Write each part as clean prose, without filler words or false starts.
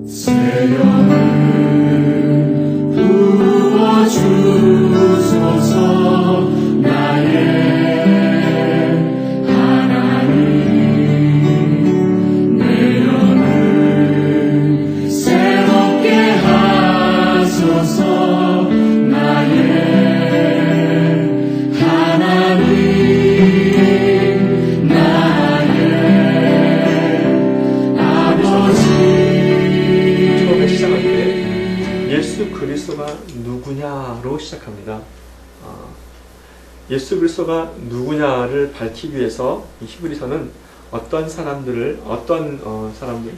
새 영을 부어주소서. 나의 하나님, 내 영을 새롭게 하소서. 나의 하나님, 나의 아버지. 처음에 시작할 때 예수 그리스도가 누구냐로 시작합니다. 예수 그리스도가 누구냐를 밝히기 위해서 이 히브리서는 어떤 사람들을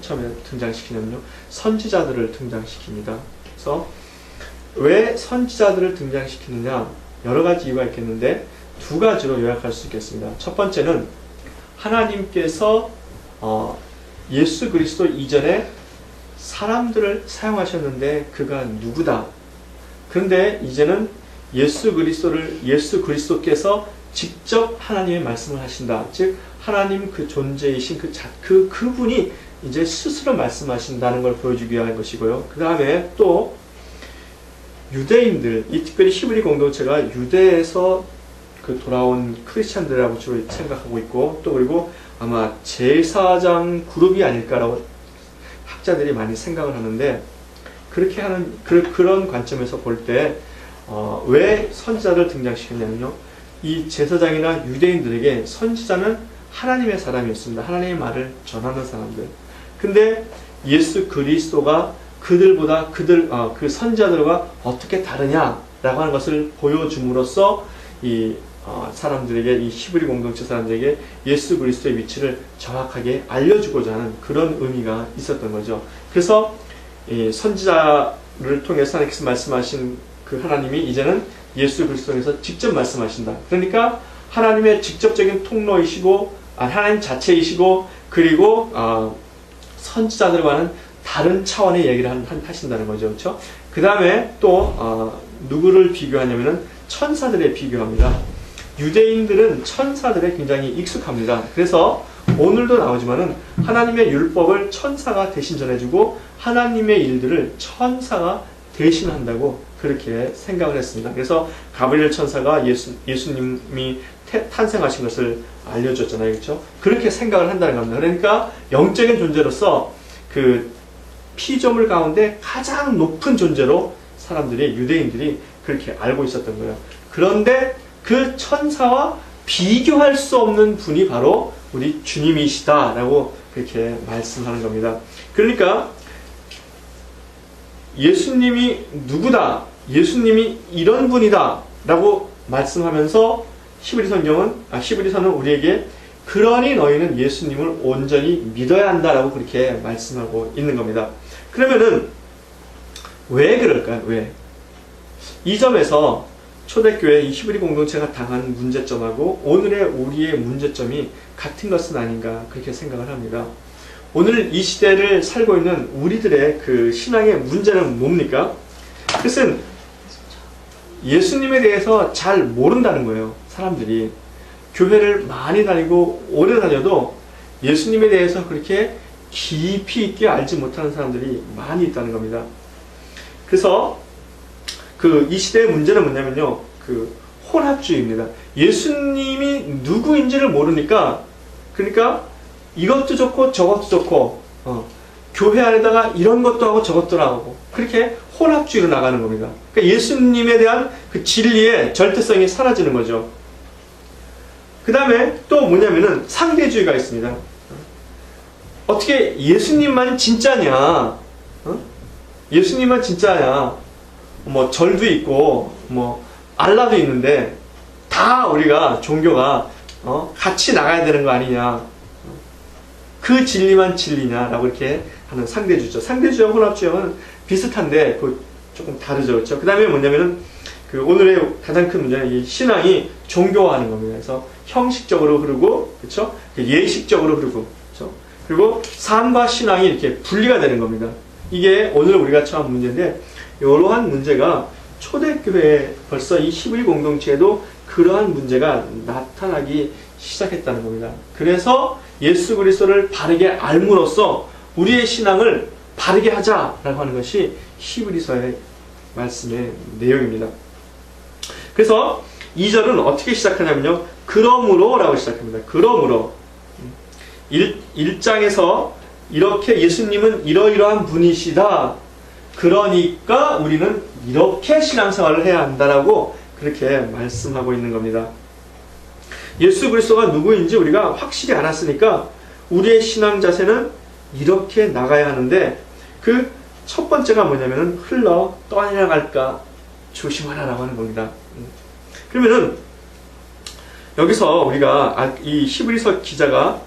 처음에 등장시키냐면요, 선지자들을 등장시킵니다. 그래서 왜 선지자들을 등장시키느냐, 여러 가지 이유가 있겠는데 두 가지로 요약할 수 있겠습니다. 첫 번째는 하나님께서 예수 그리스도 이전에 사람들을 사용하셨는데 그가 누구다. 그런데 이제는 예수 그리스도께서 직접 하나님의 말씀을 하신다. 즉 하나님 그 존재이신 그분이 이제 스스로 말씀하신다는 걸 보여주기 위한 것이고요. 그 다음에 또 유대인들, 특별히 히브리 공동체가 유대에서 돌아온 크리스찬들이라고 주로 생각하고 있고, 또 그리고 아마 제사장 그룹이 아닐까라고 학자들이 많이 생각을 하는데, 그렇게 하는 그런 관점에서 볼 때 왜 선지자를 등장시켰냐면요, 이 제사장이나 유대인들에게 선지자는 하나님의 사람이었습니다. 하나님의 말을 전하는 사람들. 근데 예수 그리스도가 그들보다 그 선지자들과 어떻게 다르냐라고 하는 것을 보여줌으로써 이 사람들에게, 이 히브리 공동체 사람들에게 예수 그리스도의 위치를 정확하게 알려주고자 하는 그런 의미가 있었던 거죠. 그래서 이 선지자를 통해서 하나님께서 말씀하신 그 하나님이 이제는 예수 그리스도에서 직접 말씀하신다. 그러니까 하나님의 직접적인 통로이시고, 하나님 자체이시고, 그리고 선지자들과는 다른 차원의 얘기를 하신다는 거죠. 그렇죠? 그 다음에 또 누구를 비교하냐면은 천사들에 비교합니다. 유대인들은 천사들에 굉장히 익숙합니다. 그래서 오늘도 나오지만은 하나님의 율법을 천사가 대신 전해주고 하나님의 일들을 천사가 대신한다고 그렇게 생각을 했습니다. 그래서 가브리엘 천사가 예수님이 탄생하신 것을 알려줬잖아요. 그렇죠? 그렇게 생각을 한다는 겁니다. 그러니까 영적인 존재로서 그 피조물 가운데 가장 높은 존재로 사람들이, 유대인들이 그렇게 알고 있었던 거예요. 그런데 그 천사와 비교할 수 없는 분이 바로 우리 주님이시다라고 그렇게 말씀하는 겁니다. 그러니까 예수님이 누구다, 예수님이 이런 분이다 라고 말씀하면서 히브리서는 우리에게 그러니 너희는 예수님을 온전히 믿어야 한다라고 그렇게 말씀하고 있는 겁니다. 그러면은 왜 그럴까요? 왜? 이 점에서 초대교회 이 히브리 공동체가 당한 문제점하고 오늘의 우리의 문제점이 같은 것은 아닌가 그렇게 생각을 합니다. 오늘 이 시대를 살고 있는 우리들의 그 신앙의 문제는 뭡니까? 그것은 예수님에 대해서 잘 모른다는 거예요. 사람들이 교회를 많이 다니고 오래 다녀도 예수님에 대해서 그렇게 깊이 있게 알지 못하는 사람들이 많이 있다는 겁니다. 그래서 이 시대의 문제는 뭐냐면요, 혼합주의입니다. 예수님이 누구인지를 모르니까, 그러니까 이것도 좋고 저것도 좋고, 교회 안에다가 이런 것도 하고 저것도 하고, 그렇게 혼합주의로 나가는 겁니다. 그러니까 예수님에 대한 그 진리의 절대성이 사라지는 거죠. 그 다음에 또 뭐냐면은 상대주의가 있습니다. 어떻게 예수님만 진짜냐? 예수님만 진짜냐? 뭐 절도 있고 뭐 알라도 있는데 다 우리가 종교가 같이 나가야 되는 거 아니냐? 그 진리만 진리냐라고 이렇게 하는 상대주의죠. 상대주의와 혼합주의는 비슷한데 조금 다르죠, 그렇죠? 그 다음에 뭐냐면은 오늘의 가장 큰 문제는 이 신앙이 종교화하는 겁니다. 그래서 형식적으로 흐르고, 그렇죠? 예식적으로 흐르고, 그렇죠? 그리고 삶과 신앙이 이렇게 분리가 되는 겁니다. 이게 오늘 우리가 처한 문제인데, 이러한 문제가 초대교회에 벌써 이 히브리 공동체에도 그러한 문제가 나타나기 시작했다는 겁니다. 그래서 예수 그리스도를 바르게 알므로써 우리의 신앙을 바르게 하자라고 하는 것이 히브리서의 말씀의 내용입니다. 그래서 2절은 어떻게 시작하냐면요. 그러므로 라고 시작합니다. 그러므로 1장에서 이렇게 예수님은 이러이러한 분이시다. 그러니까 우리는 이렇게 신앙생활을 해야 한다라고 그렇게 말씀하고 있는 겁니다. 예수 그리스도가 누구인지 우리가 확실히 알았으니까 우리의 신앙 자세는 이렇게 나가야 하는데 그 첫 번째가 뭐냐면은 흘러 떠내려갈까 조심하라라고 하는 겁니다. 그러면은 여기서 우리가 이 히브리서 기자가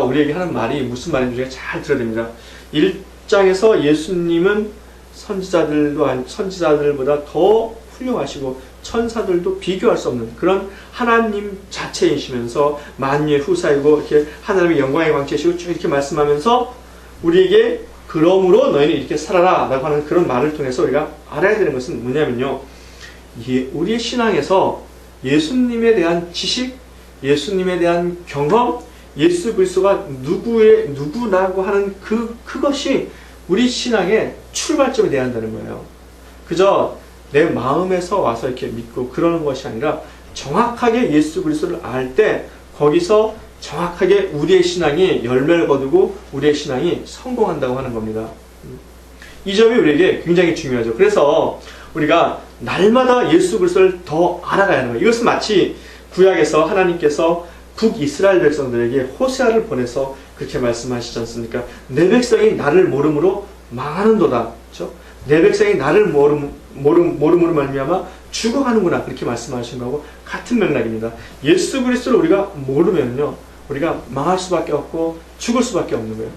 우리에게 하는 말이 무슨 말인지 우리가 잘 들어야 됩니다. 1장에서 예수님은 선지자들보다 더 훌륭하시고 천사들도 비교할 수 없는 그런 하나님 자체이시면서 만유의 후사이고 이렇게 하나님의 영광의 광채이시고 쭉 이렇게 말씀하면서 우리에게 그러므로 너희는 이렇게 살아라 라고 하는 그런 말을 통해서 우리가 알아야 되는 것은 뭐냐면요. 우리의 신앙에서 예수님에 대한 지식, 예수님에 대한 경험, 예수 그리스도가 누구라고 하는 그것이 우리 신앙의 출발점이 되어야 한다는 거예요. 그저 내 마음에서 와서 이렇게 믿고 그러는 것이 아니라 정확하게 예수 그리스도를 알 때 거기서 정확하게 우리의 신앙이 열매를 거두고 우리의 신앙이 성공한다고 하는 겁니다. 이 점이 우리에게 굉장히 중요하죠. 그래서 우리가 날마다 예수 그리스도를 더 알아가야 하는 거예요. 이것은 마치 구약에서 하나님께서 북이스라엘 백성들에게 호세아를 보내서 그렇게 말씀하시지 않습니까? 내 백성이 나를 모름으로 망하는도다. 그렇죠? 내 백성이 나를 모름으로 말미암아 죽어가는구나. 그렇게 말씀하신 거하고 같은 맥락입니다. 예수 그리스도를 우리가 모르면요, 우리가 망할 수밖에 없고 죽을 수밖에 없는 거예요.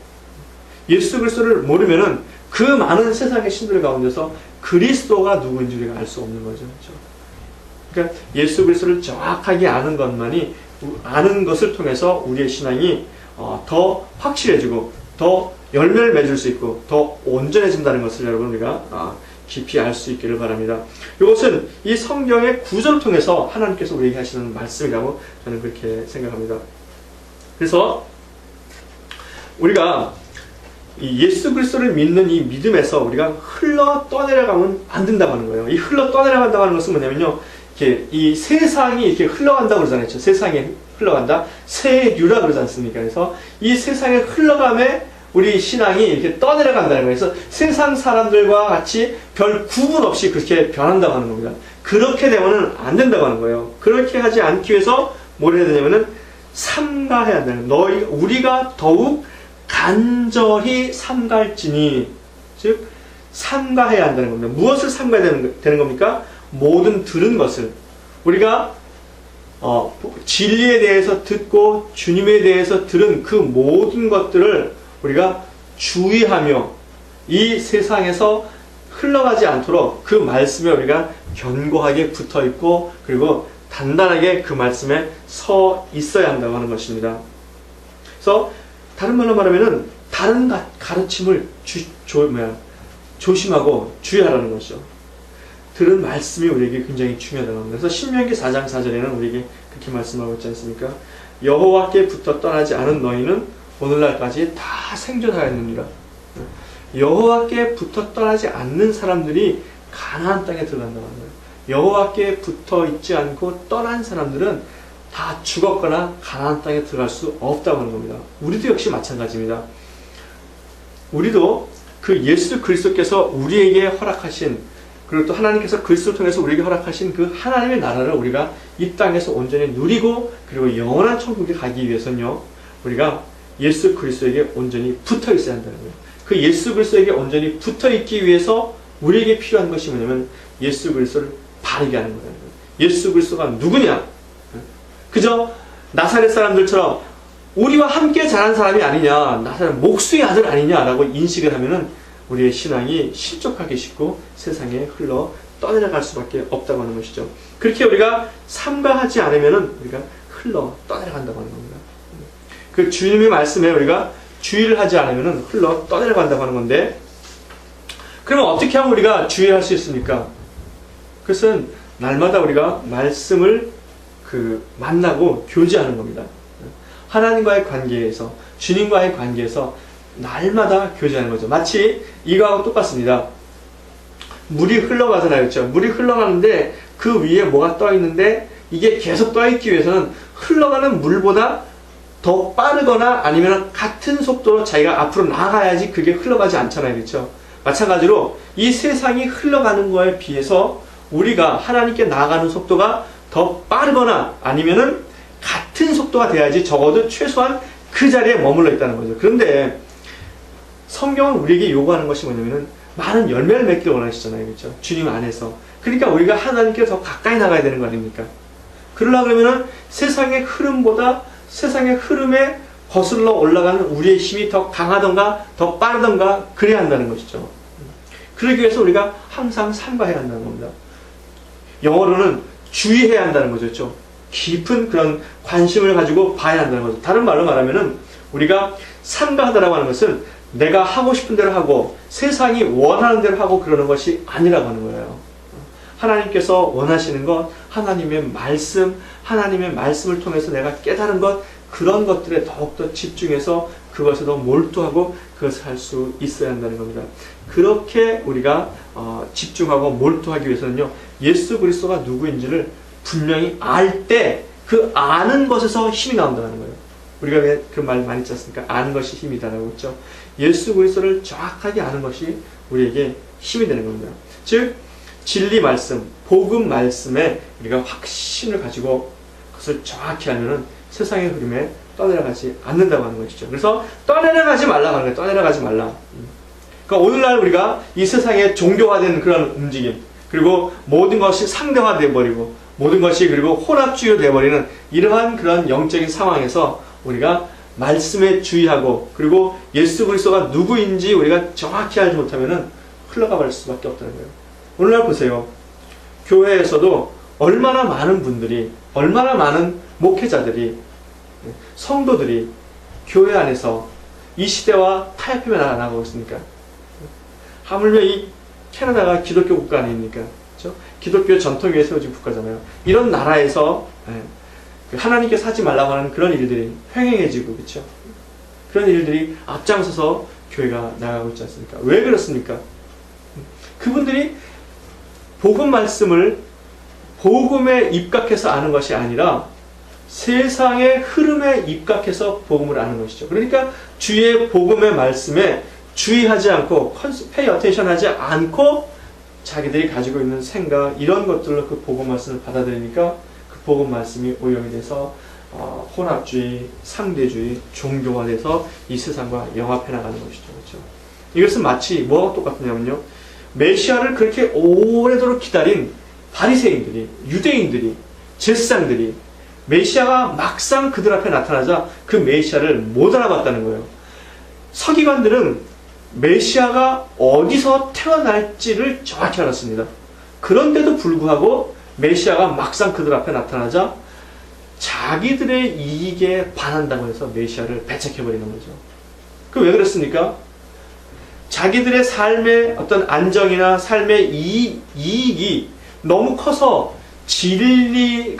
예수 그리스도를 모르면은 그 많은 세상의 신들 가운데서 그리스도가 누구인지 우리가 알 수 없는 거죠. 그렇죠? 그러니까 예수 그리스도를 정확하게 아는 것을 통해서 우리의 신앙이 더 확실해지고 더 열매를 맺을 수 있고 더 온전해진다는 것을 여러분 우리가 깊이 알 수 있기를 바랍니다. 이것은 이 성경의 구절을 통해서 하나님께서 우리에게 하시는 말씀이라고 저는 그렇게 생각합니다. 그래서 우리가 이 예수 그리스도를 믿는 이 믿음에서 우리가 흘러 떠내려가면 안 된다고 하는 거예요. 이 흘러 떠내려간다고 하는 것은 뭐냐면요, 이렇게 이 세상이 이렇게 흘러간다고 그러잖아요. 세상에 흘러간다. 세류라 그러지 않습니까? 그래서 이 세상의 흘러감에 우리 신앙이 이렇게 떠내려간다는 거예요. 그래서 세상 사람들과 같이 별 구분 없이 그렇게 변한다고 하는 겁니다. 그렇게 되면은 안 된다고 하는 거예요. 그렇게 하지 않기 위해서 뭘 해야 되냐면은 삼가해야 한다는 거예요. 우리가 더욱 간절히 삼갈지니, 즉 삼가해야 한다는 겁니다. 무엇을 삼가해야 되는 겁니까? 모든 들은 것을 우리가 진리에 대해서 듣고 주님에 대해서 들은 그 모든 것들을 우리가 주의하며 이 세상에서 흘러가지 않도록 그 말씀에 우리가 견고하게 붙어 있고 그리고 단단하게 그 말씀에 서 있어야 한다고 하는 것입니다. 그래서 다른 말로 말하면은 다른 가르침을 조심하고 주의하라는 것이죠. 들은 말씀이 우리에게 굉장히 중요하다고 합니다. 그래서 신명기 4장 4절에는 우리에게 그렇게 말씀하고 있지 않습니까? 여호와께 붙어 떠나지 않은 너희는 오늘날까지 다 생존하였느니라. 여호와께 붙어 떠나지 않는 사람들이 가나안 땅에 들어간다고 합니다. 여호와께 붙어 있지 않고 떠난 사람들은 다 죽었거나 가나안 땅에 들어갈 수 없다고 하는 겁니다. 우리도 역시 마찬가지입니다. 우리도 그 예수 그리스도께서 우리에게 허락하신, 그리고 또 하나님께서 그리스도를 통해서 우리에게 허락하신 그 하나님의 나라를 우리가 이 땅에서 온전히 누리고 그리고 영원한 천국에 가기 위해서는요, 우리가 예수 그리스도에게 온전히 붙어 있어야 한다는 거예요. 그 예수 그리스도에게 온전히 붙어 있기 위해서 우리에게 필요한 것이 뭐냐면 예수 그리스도를 바르게 하는 거라는 거예요. 예수 그리스도가 누구냐? 그저 나사렛 사람들처럼 우리와 함께 자란 사람이 아니냐, 나사렛 목수의 아들 아니냐라고 인식을 하면은 우리의 신앙이 실족하기 쉽고 세상에 흘러 떠내려갈 수밖에 없다고 하는 것이죠. 그렇게 우리가 삼가하지 않으면은 우리가 흘러 떠내려간다고 하는 겁니다. 그 주님의 말씀에 우리가 주의를 하지 않으면은 흘러 떠내려간다고 하는 건데, 그러면 어떻게 하면 우리가 주의할 수 있습니까? 그것은 날마다 우리가 말씀을 만나고 교제하는 겁니다. 하나님과의 관계에서, 주님과의 관계에서 날마다 교제하는 거죠. 마치 이거하고 똑같습니다. 물이 흘러가잖아요. 그렇죠? 물이 흘러가는데 그 위에 뭐가 떠 있는데 이게 계속 떠 있기 위해서는 흘러가는 물보다 더 빠르거나 아니면 같은 속도로 자기가 앞으로 나가야지 그게 흘러가지 않잖아요. 그렇죠? 마찬가지로 이 세상이 흘러가는 거에 비해서 우리가 하나님께 나아가는 속도가 더 빠르거나 아니면은 같은 속도가 돼야지 적어도 최소한 그 자리에 머물러 있다는 거죠. 그런데 성경은 우리에게 요구하는 것이 뭐냐면은 많은 열매를 맺기를 원하시잖아요. 그렇죠? 주님 안에서. 그러니까 우리가 하나님께 더 가까이 나가야 되는 거 아닙니까? 그러려고 그러면은 세상의 흐름보다 세상의 흐름에 거슬러 올라가는 우리의 힘이 더 강하던가 더 빠르던가 그래야 한다는 것이죠. 그러기 위해서 우리가 항상 삼가해야 한다는 겁니다. 영어로는 주의해야 한다는 거죠. 그렇죠? 깊은 그런 관심을 가지고 봐야 한다는 거죠. 다른 말로 말하면은 우리가 삼가하다라고 하는 것은 내가 하고 싶은 대로 하고 세상이 원하는 대로 하고 그러는 것이 아니라고 하는 거예요. 하나님께서 원하시는 것, 하나님의 말씀을 통해서 내가 깨달은 것, 그런 것들에 더욱더 집중해서 그것에 더 몰두하고 그것을 할 수 있어야 한다는 겁니다. 그렇게 우리가 집중하고 몰두하기 위해서는요, 예수 그리스도가 누구인지를 분명히 알 때 그 아는 것에서 힘이 나온다는 거예요. 우리가 왜 그 말 많이 있지 않습니까? 아는 것이 힘이다라고 했죠. 예수 그리스도를 정확하게 아는 것이 우리에게 힘이 되는 겁니다. 즉 진리 말씀, 복음 말씀에 우리가 확신을 가지고 그것을 정확히 알면은 세상의 흐름에 떠내려가지 않는다고 하는 것이죠. 그래서 떠내려가지 말라고 하는 거예요. 떠내려가지 말라. 그러니까 오늘날 우리가 이 세상에 종교화된 그런 움직임, 그리고 모든 것이 상대화되어 버리고 모든 것이 그리고 혼합주의로 되어버리는 이러한 그런 영적인 상황에서 우리가 말씀에 주의하고 그리고 예수 그리스도가 누구인지 우리가 정확히 알지 못하면은 흘러가 버릴 수밖에 없다는 거예요. 오늘날 보세요. 교회에서도 얼마나 많은 분들이, 얼마나 많은 목회자들이, 성도들이 교회 안에서 이 시대와 타협하며 나아가고 있습니까? 하물며 이 캐나다가 기독교 국가 아닙니까? 그렇죠? 기독교 전통 위에 세워진 국가잖아요. 이런 나라에서 하나님께서 하지 말라고 하는 그런 일들이 횡행해지고, 그렇죠? 그런 일들이 앞장서서 교회가 나가고 있지 않습니까? 왜 그렇습니까? 그분들이 복음 말씀을 복음에 입각해서 아는 것이 아니라 세상의 흐름에 입각해서 복음을 아는 것이죠. 그러니까 주의 복음의 말씀에 주의하지 않고 pay attention 하지 않고 자기들이 가지고 있는 생각 이런 것들로 그 복음 말씀을 받아들이니까 그 복음 말씀이 오염이 돼서 혼합주의, 상대주의, 종교화돼서 이 세상과 영합해 나가는 것이죠. 그렇죠? 이것은 마치 뭐와 똑같냐면요. 메시아를 그렇게 오래도록 기다린 바리새인들이, 유대인들이, 제사장들이 메시아가 막상 그들 앞에 나타나자 그 메시아를 못 알아봤다는 거예요. 서기관들은 메시아가 어디서 태어날지를 정확히 알았습니다. 그런데도 불구하고 메시아가 막상 그들 앞에 나타나자 자기들의 이익에 반한다고 해서 메시아를 배척해버리는 거죠. 그 왜 그랬습니까? 자기들의 삶의 어떤 안정이나 삶의 이익이 너무 커서 진리의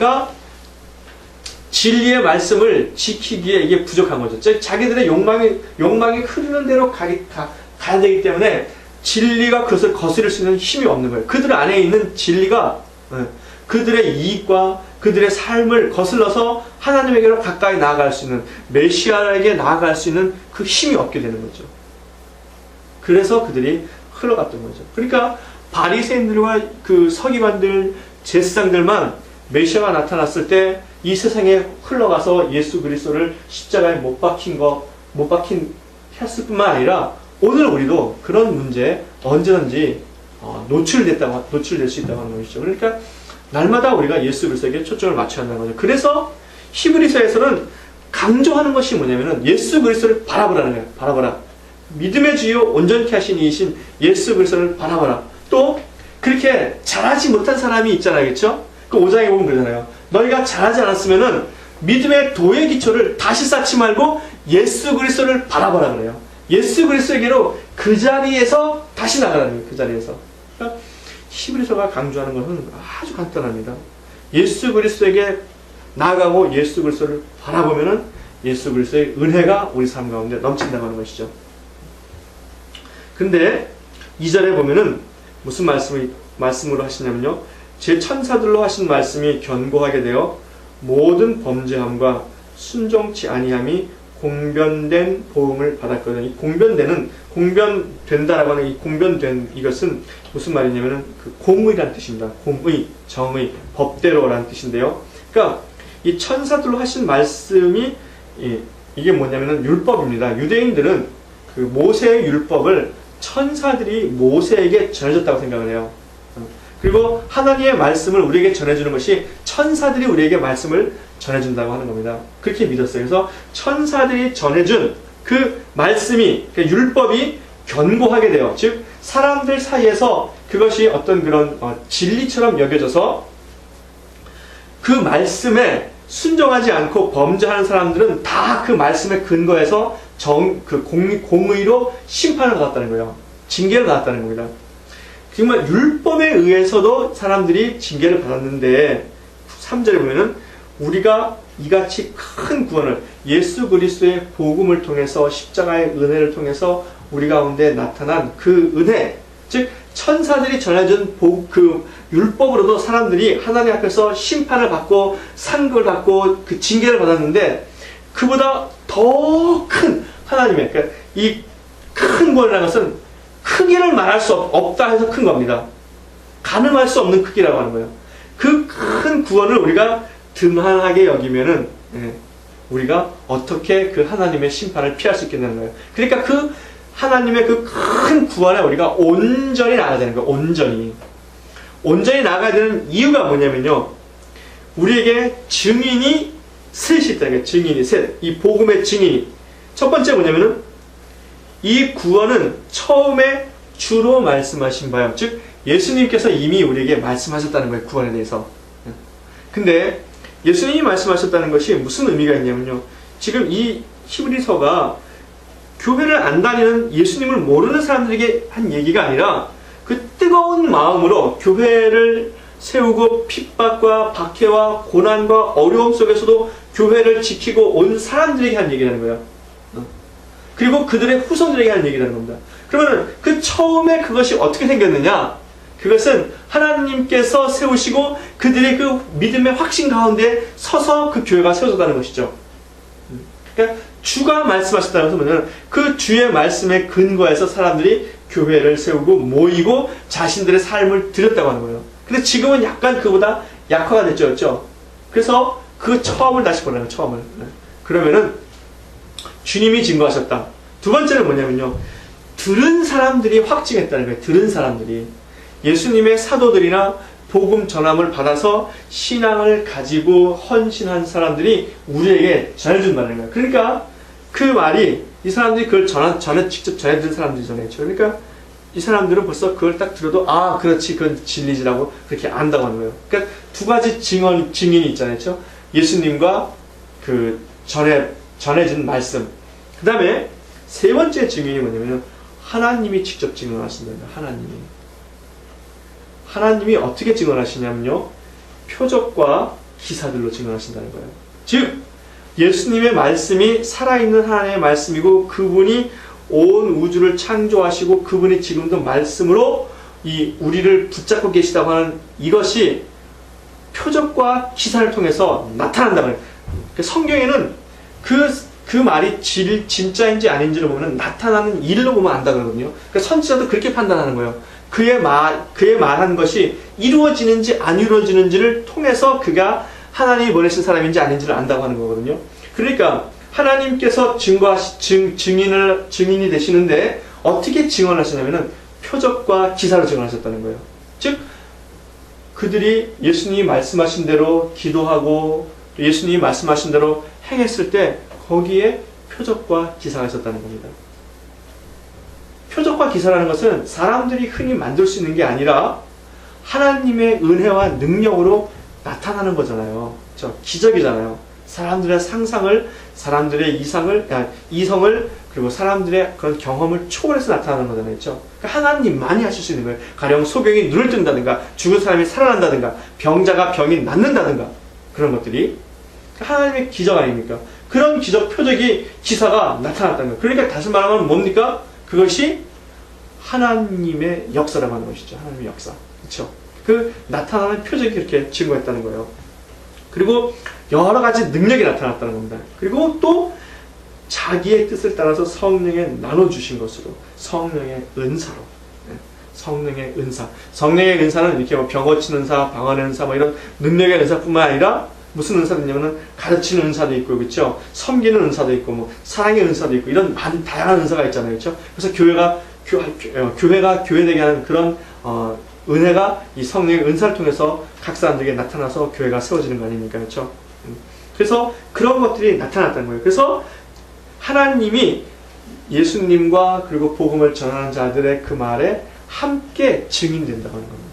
말씀을 지키기에 이게 부족한 거죠. 즉, 자기들의 욕망이 흐르는 대로 가야 되기 때문에 진리가 그것을 거스릴 수 있는 힘이 없는 거예요. 그들 안에 있는 진리가 그들의 이익과 그들의 삶을 거슬러서 하나님에게로 가까이 나아갈 수 있는, 메시아에게 나아갈 수 있는 그 힘이 없게 되는 거죠. 그래서 그들이 흘러갔던 거죠. 그러니까 바리새인들과 그 서기관들, 제사장들만 메시아가 나타났을 때 이 세상에 흘러가서 예수 그리스도를 십자가에 못 박힌 했을 뿐만 아니라 오늘 우리도 그런 문제에 언제든지 노출될 수 있다고 하는 것이죠. 그러니까 날마다 우리가 예수 그리스도에게 초점을 맞춰야 한다는 거죠. 그래서 히브리서에서는 강조하는 것이 뭐냐면은 예수 그리스도를 바라보라는 거예요. 바라보라. 믿음의 주요 온전케 하신 이이신 예수 그리스도를 바라보라. 또 그렇게 잘하지 못한 사람이 있잖아요. 그렇죠? 그 5장에 보면 그러잖아요. 너희가 잘하지 않았으면은 믿음의 도의 기초를 다시 쌓지 말고 예수 그리스도를 바라보라 그래요. 예수 그리스도에게로 그 자리에서 다시 나가라는 거예요. 그 자리에서. 그러니까 히브리서가 강조하는 것은 아주 간단합니다. 예수 그리스도에게 나아가고 예수 그리스도를 바라보면은 예수 그리스도의 은혜가 우리 삶 가운데 넘친다고 하는 것이죠. 근데 2절에 보면은 무슨 말씀으로 하시냐면요. 제 천사들로 하신 말씀이 견고하게 되어 모든 범죄함과 순종치 아니함이 공변된 보응을 받았거든요. 이 공변된다라고 하는 이 공변된 이것은 무슨 말이냐면은 그 공의란 뜻입니다. 공의, 정의, 법대로라는 뜻인데요. 그러니까 이 천사들로 하신 말씀이 이게 뭐냐면은 율법입니다. 유대인들은 그 모세의 율법을 천사들이 모세에게 전해줬다고 생각을 해요. 그리고 하나님의 말씀을 우리에게 전해주는 것이 천사들이 우리에게 말씀을 전해준다고 하는 겁니다. 그렇게 믿었어요. 그래서 천사들이 전해준 그 말씀이, 그 율법이 견고하게 돼요. 즉 사람들 사이에서 그것이 어떤 그런 진리처럼 여겨져서 그 말씀에 순종하지 않고 범죄하는 사람들은 다 그 말씀에 근거해서 공의로 심판을 받았다는 거예요. 징계를 받았다는 겁니다. 정말 율법에 의해서도 사람들이 징계를 받았는데 3절에 보면은 우리가 이같이 큰 구원을 예수 그리스도의 복음을 통해서 십자가의 은혜를 통해서 우리 가운데 나타난 그 은혜, 즉 천사들이 전해준 그 율법으로도 사람들이 하나님 앞에서 심판을 받고 상급을 받고 그 징계를 받았는데 그보다 더 큰 하나님의 그러니까 이 큰 구원이라는 것은 크기를 말할 수 없다 해서 큰 겁니다. 가늠할 수 없는 크기라고 하는 거예요. 그 큰 구원을 우리가 등한하게 여기면은 우리가 어떻게 그 하나님의 심판을 피할 수 있겠냐는 거예요. 그러니까 그 하나님의 그 큰 구원에 우리가 온전히 나가야 되는 거예요. 온전히 나가야 되는 이유가 뭐냐면요. 우리에게 증인이 셋이 있다. 증인이 셋. 이 복음의 증인이. 첫 번째 뭐냐면은 이 구원은 처음에 주로 말씀하신 바요. 즉 예수님께서 이미 우리에게 말씀하셨다는 거예요. 구원에 대해서. 근데 예수님이 말씀하셨다는 것이 무슨 의미가 있냐면요. 지금 이 히브리서가 교회를 안 다니는 예수님을 모르는 사람들에게 한 얘기가 아니라 그 뜨거운 마음으로 교회를 세우고 핍박과 박해와 고난과 어려움 속에서도 교회를 지키고 온 사람들에게 한 얘기라는 거예요. 그리고 그들의 후손들에게 하는 얘기라는 겁니다. 그러면 그 처음에 그것이 어떻게 생겼느냐? 그것은 하나님께서 세우시고 그들의 그 믿음의 확신 가운데 서서 그 교회가 세워졌다는 것이죠. 그러니까 주가 말씀하셨다는 것은 뭐냐면 그 주의 말씀에 근거해서 사람들이 교회를 세우고 모이고 자신들의 삶을 드렸다고 하는 거예요. 근데 지금은 약간 그보다 약화가 됐죠. 그렇죠? 그래서 그 처음을 다시 보라는 거예요. 처음을. 그러면은 주님이 증거하셨다. 두 번째는 뭐냐면요. 들은 사람들이 확증했다는 거예요. 들은 사람들이. 예수님의 사도들이나 복음 전함을 받아서 신앙을 가지고 헌신한 사람들이 우리에게 전해준다는 거예요. 그러니까 그 말이 이 사람들이 그걸 직접 전해준 사람들이잖아요. 그러니까 이 사람들은 벌써 그걸 딱 들어도 아 그렇지 그건 진리지라고 그렇게 안다고 하는 거예요. 그러니까 두 가지 증인이 있잖아요. 그렇죠? 예수님과 그 전해준 말씀. 그 다음에 세 번째 증인이 뭐냐면 하나님이 직접 증언하신다는 거예요. 하나님이 어떻게 증언하시냐면요. 표적과 기사들로 증언하신다는 거예요. 즉 예수님의 말씀이 살아있는 하나님의 말씀이고 그분이 온 우주를 창조하시고 그분이 지금도 말씀으로 이 우리를 붙잡고 계시다고 하는 이것이 표적과 기사를 통해서 나타난다는 거예요. 성경에는 그 말이 진짜인지 아닌지를 보면 나타나는 일로 보면 안다 그러거든요. 그러니까 선지자도 그렇게 판단하는 거예요. 그의 말한 것이 이루어지는지 안 이루어지는지를 통해서 그가 하나님이 보내신 사람인지 아닌지를 안다고 하는 거거든요. 그러니까 하나님께서 증인이 되시는데 어떻게 증언하시냐면은 표적과 기사로 증언하셨다는 거예요. 즉 그들이 예수님이 말씀하신 대로 기도하고 예수님이 말씀하신 대로 행했을 때 거기에 표적과 기사가 있었다는 겁니다. 표적과 기사라는 것은 사람들이 흔히 만들 수 있는 게 아니라 하나님의 은혜와 능력으로 나타나는 거잖아요. 그렇죠? 기적이잖아요. 사람들의 상상을, 사람들의 이성을 그리고 사람들의 그런 경험을 초월해서 나타나는 거잖아요. 그렇죠? 그러니까 하나님만이 하실 수 있는 거예요. 가령 소경이 눈을 뜬다든가 죽은 사람이 살아난다든가 병자가 병이 낫는다든가 그런 것들이 하나님의 기적 아닙니까? 그런 기적, 표적이, 기사가 나타났다는 거예요. 그러니까 다시 말하면 뭡니까? 그것이 하나님의 역사라고 하는 것이죠. 하나님의 역사. 그렇죠? 그 나타나는 표적이 그렇게 증거했다는 거예요. 그리고 여러 가지 능력이 나타났다는 겁니다. 그리고 또 자기의 뜻을 따라서 성령에 나눠주신 것으로 성령의 은사로, 성령의 은사. 성령의 은사는 이렇게 뭐 병 고치는 은사, 방언의 은사, 뭐 이런 능력의 은사뿐만 아니라 무슨 은사도 있냐면은 가르치는 은사도 있고, 그렇죠? 섬기는 은사도 있고, 뭐 사랑의 은사도 있고, 이런 많은 다양한 은사가 있잖아요, 그렇죠? 그래서 교회가 교회되게 하는 그런 은혜가 이 성령의 은사를 통해서 각 사람들에게 나타나서 교회가 세워지는 거 아닙니까, 그렇죠? 그래서 그런 것들이 나타났다는 거예요. 그래서 하나님이 예수님과 그리고 복음을 전하는 자들의 그 말에 함께 증인된다고 하는 겁니다.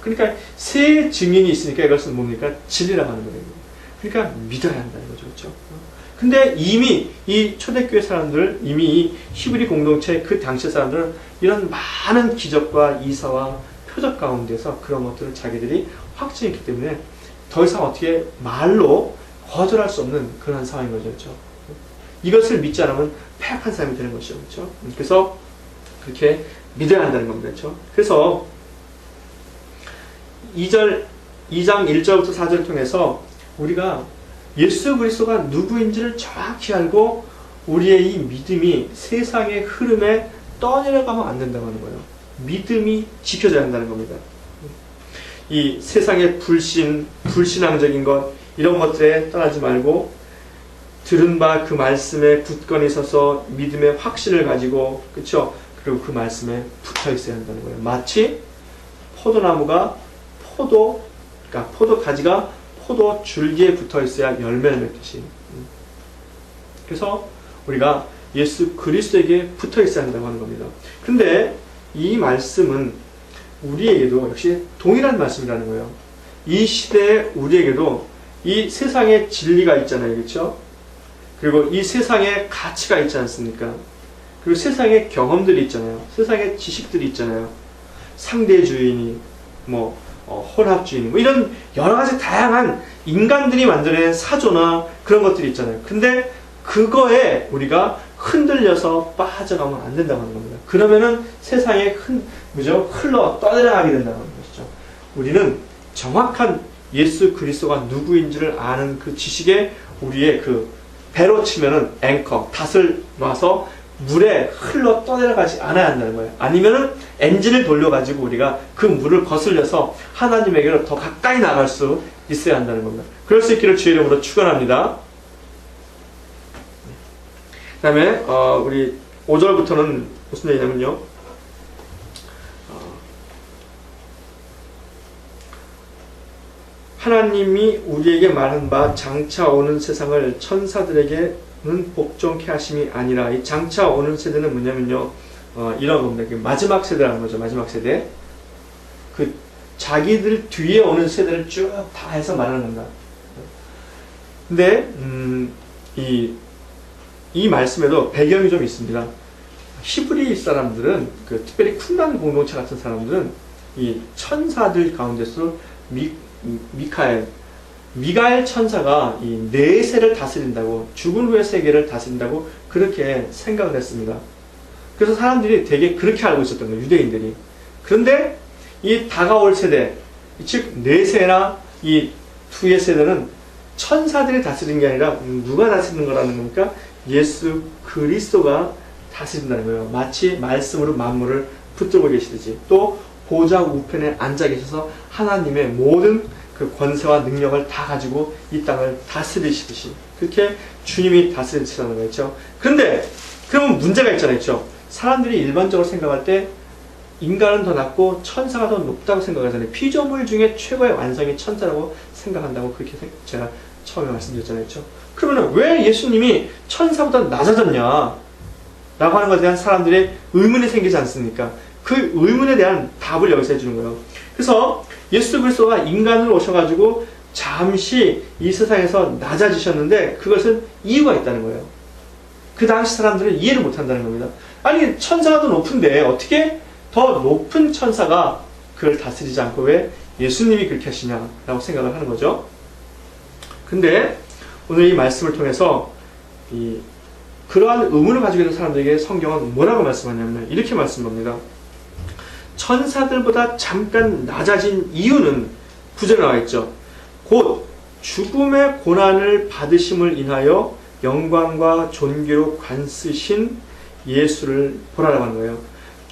그러니까 세 증인이 있으니까 이것은 뭡니까? 진리라고 하는 거예요. 그러니까 믿어야 한다는 거죠. 그렇죠? 근데 이미 이 초대교회 사람들, 이미 이 히브리 공동체 그 당시 사람들은 이런 많은 기적과 이사와 표적 가운데서 그런 것들을 자기들이 확증했기 때문에 더 이상 어떻게 말로 거절할 수 없는 그런 상황인 거죠. 그렇죠? 이것을 믿지 않으면 패역한 사람이 되는 것이죠. 그렇죠? 그래서 그렇게 믿어야 한다는 겁니다. 그렇죠? 그래서 2장 1절부터 4절을 통해서 우리가 예수 그리스도가 누구인지를 정확히 알고 우리의 이 믿음이 세상의 흐름에 떠내려가면 안 된다고 하는 거예요. 믿음이 지켜져야 한다는 겁니다. 이 세상의 불신앙적인 것, 이런 것들에 떠나지 말고 들은 바 그 말씀에 굳건히 서서 믿음의 확신을 가지고, 그렇죠? 그리고 그 말씀에 붙어 있어야 한다는 거예요. 마치 포도나무가 그러니까 포도 가지가 포도 줄기에 붙어 있어야 열매를 맺듯이. 그래서 우리가 예수 그리스도에게 붙어 있어야 한다고 하는 겁니다. 근데 이 말씀은 우리에게도 역시 동일한 말씀이라는 거예요. 이 시대에 우리에게도 이 세상의 진리가 있잖아요. 그렇죠? 그리고 이 세상의 가치가 있지 않습니까? 그리고 세상의 경험들이 있잖아요. 세상의 지식들이 있잖아요. 상대주의니, 혼합주의니, 이런 여러 가지 다양한 인간들이 만들어낸 사조나 그런 것들이 있잖아요. 근데 그거에 우리가 흔들려서 빠져가면 안 된다고 하는 겁니다. 그러면은 세상에 흘러 떠내려가게 된다는 것이죠. 우리는 정확한 예수 그리스도가 누구인지를 아는 그 지식에 우리의 그 배로 치면은 앵커, 닷을 놔서 물에 흘러 떠내려가지 않아야 한다는 거예요. 아니면은 엔진을 돌려가지고 우리가 그 물을 거슬려서 하나님에게로 더 가까이 나갈 수 있어야 한다는 겁니다. 그럴 수 있기를 주의 이름으로 축원합니다. 그 다음에 우리 5절부터는 무슨 얘기냐면요, 하나님이 우리에게 말한 바 장차 오는 세상을 천사들에게는 복종케 하심이 아니라, 이 장차 오는 세대는 뭐냐면요, 이런 겁니다. 마지막 세대라는 거죠. 마지막 세대. 그 자기들 뒤에 오는 세대를 쭉 다 해서 말하는 겁니다. 근데 이 말씀에도 배경이 좀 있습니다. 히브리 사람들은, 특별히 쿰란 공동체 같은 사람들은 이 천사들 가운데서 미가엘 천사가 이 네 세를 다스린다고, 죽은 후의 세계를 다스린다고 그렇게 생각을 했습니다. 그래서 사람들이 되게 그렇게 알고 있었던 거예요, 유대인들이. 그런데 이 다가올 세대, 즉 네 세나 이 후의 세대는 천사들이 다스리는 게 아니라 누가 다스리는 거라는 겁니까? 예수 그리스도가 다스린다는 거예요. 마치 말씀으로 만물을 붙들고 계시듯이, 또 보좌 우편에 앉아 계셔서 하나님의 모든 그 권세와 능력을 다 가지고 이 땅을 다스리시듯이, 그렇게 주님이 다스리시다는 거죠. 그런데 그러면 문제가 있잖아요. 그렇죠? 사람들이 일반적으로 생각할 때 인간은 더 낮고 천사가 더 높다고 생각하잖아요. 피조물 중에 최고의 완성이 천사라고 생각한다고 그렇게 제가 처음에 말씀드렸잖아요. 그렇죠? 그러면 왜 예수님이 천사보다 낮아졌냐 라고 하는 것에 대한 사람들의 의문이 생기지 않습니까? 그 의문에 대한 답을 여기서 해주는 거예요. 그래서 예수 그리스도가 인간으로 오셔가지고 잠시 이 세상에서 낮아지셨는데 그것은 이유가 있다는 거예요. 그 당시 사람들은 이해를 못한다는 겁니다. 아니, 천사가 더 높은데 어떻게 더 높은 천사가 그걸 다스리지 않고 왜 예수님이 그렇게 하시냐라고 생각을 하는 거죠. 근데 오늘 이 말씀을 통해서 그러한 의문을 가지고 있는 사람들에게 성경은 뭐라고 말씀하냐면 이렇게 말씀합니다. 천사들보다 잠깐 낮아진 이유는 구절에 나와 있죠. 곧 죽음의 고난을 받으심을 인하여 영광과 존귀로 관쓰신 예수를 보라라고 하는 거예요.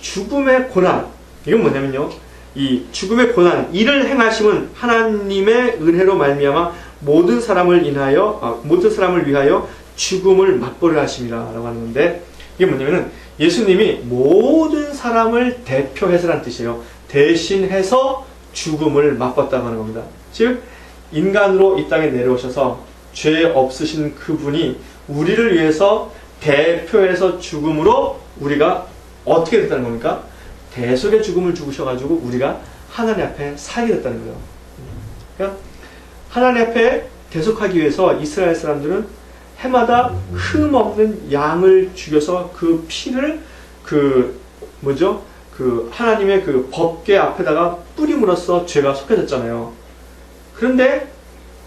죽음의 고난, 이건 뭐냐면요, 이 죽음의 고난, 이를 행하심은 하나님의 은혜로 말미암아 모든 사람을 위하여 죽음을 맛보려 하심이라라고 하는 건데, 이게 뭐냐면은 예수님이 모든 사람을 대표해서라는 뜻이에요. 대신해서 죽음을 맛봤다고 하는 겁니다. 즉 인간으로 이 땅에 내려오셔서 죄 없으신 그분이 우리를 위해서 대표해서 죽음으로 우리가 어떻게 됐다는 겁니까? 대속의 죽음을 죽으셔가지고 우리가 하나님 앞에 살게 됐다는 거예요. 그러니까 하나님 앞에 대속하기 위해서 이스라엘 사람들은 해마다 흠없는 양을 죽여서 그 피를 하나님의 그 법궤 앞에다가 뿌림으로써 죄가 속해졌잖아요. 그런데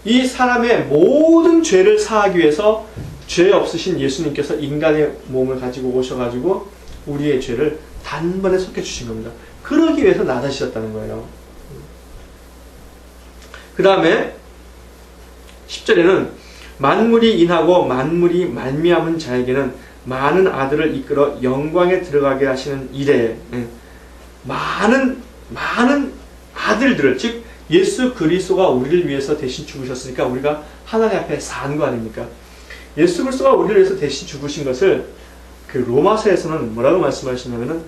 이 사람의 모든 죄를 사하기 위해서 죄 없으신 예수님께서 인간의 몸을 가지고 오셔가지고 우리의 죄를 단번에 속해주신 겁니다. 그러기 위해서 낮아지셨다는 거예요. 그 다음에 10절에는 만물이 인하고 만물이 말미암은 자에게는 많은 아들을 이끌어 영광에 들어가게 하시는 이래, 많은 아들들을, 즉 예수 그리스도가 우리를 위해서 대신 죽으셨으니까 우리가 하나님 앞에 산 거 아닙니까? 예수 그리스도가 우리를 위해서 대신 죽으신 것을 그 로마서에서는 뭐라고 말씀하시냐면은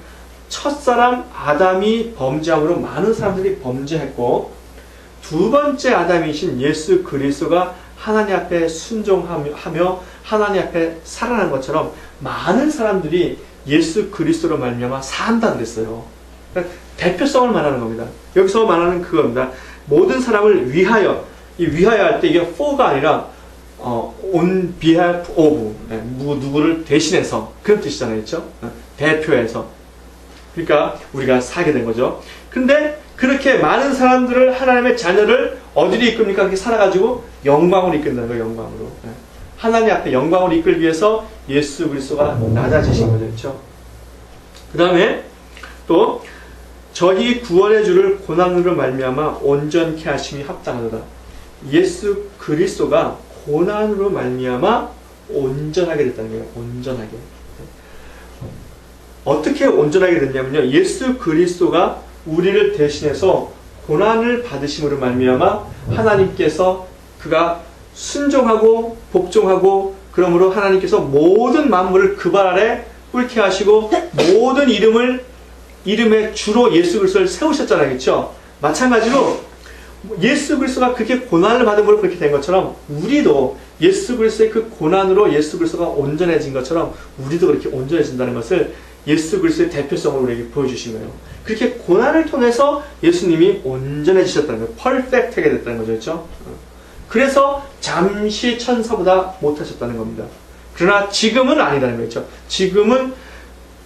첫사람 아담이 범죄함으로 많은 사람들이 범죄했고, 두 번째 아담이신 예수 그리스도가 하나님 앞에 순종하며 하나님 앞에 살아난 것처럼 많은 사람들이 예수 그리스도로 말미암아 산다 그랬어요. 그러니까 대표성을 말하는 겁니다. 여기서 말하는 그겁니다. 모든 사람을 위하여, 이 위하여 할 때 이게 for가 아니라 on behalf of, 누구를 대신해서, 그런 뜻이잖아요. 그렇죠? 대표해서. 그러니까 우리가 사게 된 거죠. 근데 그렇게 많은 사람들을, 하나님의 자녀를 어디로 이끕니까? 그렇게 살아가지고 영광으로 이끈다는 거예요. 영광으로. 하나님 앞에 영광으로 이끌기 위해서 예수 그리스도가 낮아지신 거죠. 그렇죠? 그 다음에 또 저희 구원의 주를 고난으로 말미암아 온전케 하심이 합당하도다. 예수 그리스도가 고난으로 말미암아 온전하게 됐다는 거예요. 온전하게. 어떻게 온전하게 됐냐면요, 예수 그리스도가 우리를 대신해서 고난을 받으심으로 말미암아 하나님께서 그가 순종하고 복종하고, 그러므로 하나님께서 모든 만물을 그 발 아래 꿇게 하시고 모든 이름의 주로 예수 그리스도를 세우셨잖아요. 그렇죠? 마찬가지로 예수 그리스도가 그렇게 고난을 받음으로 그렇게 된 것처럼 우리도 예수 그리스도의 그 고난으로 예수 그리스도가 온전해진 것처럼 우리도 그렇게 온전해진다는 것을 예수 그리스도의 대표성으로 우리에게 보여주신 거예요. 그렇게 고난을 통해서 예수님이 온전해지셨다는 거예요. 퍼펙트하게 됐다는 거죠. 그렇죠? 그래서 잠시 천사보다 못하셨다는 겁니다. 그러나 지금은 아니다는 거죠. 지금은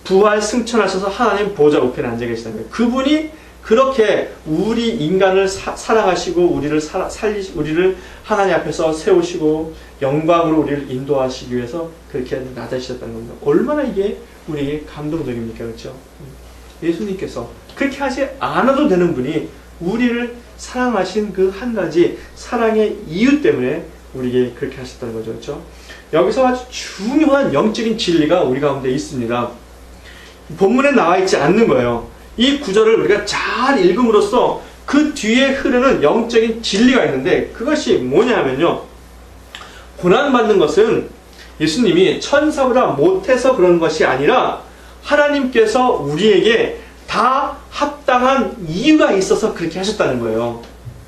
부활 승천하셔서 하나님 보좌 우편에 앉아 계시다는 거예요. 그분이 그렇게 우리 인간을 사랑하시고 우리를 하나님 앞에서 세우시고 영광으로 우리를 인도하시기 위해서 그렇게 낮아지셨다는 겁니다. 얼마나 이게 우리에게 감동적입니까? 그렇죠? 예수님께서 그렇게 하지 않아도 되는 분이 우리를 사랑하신 그 한 가지 사랑의 이유 때문에 우리에게 그렇게 하셨다는 거죠. 그렇죠? 여기서 아주 중요한 영적인 진리가 우리 가운데 있습니다. 본문에 나와 있지 않는 거예요. 이 구절을 우리가 잘 읽음으로써 그 뒤에 흐르는 영적인 진리가 있는데, 그것이 뭐냐면요, 고난받는 것은 예수님이 천사보다 못해서 그런 것이 아니라 하나님께서 우리에게 다 합당한 이유가 있어서 그렇게 하셨다는 거예요.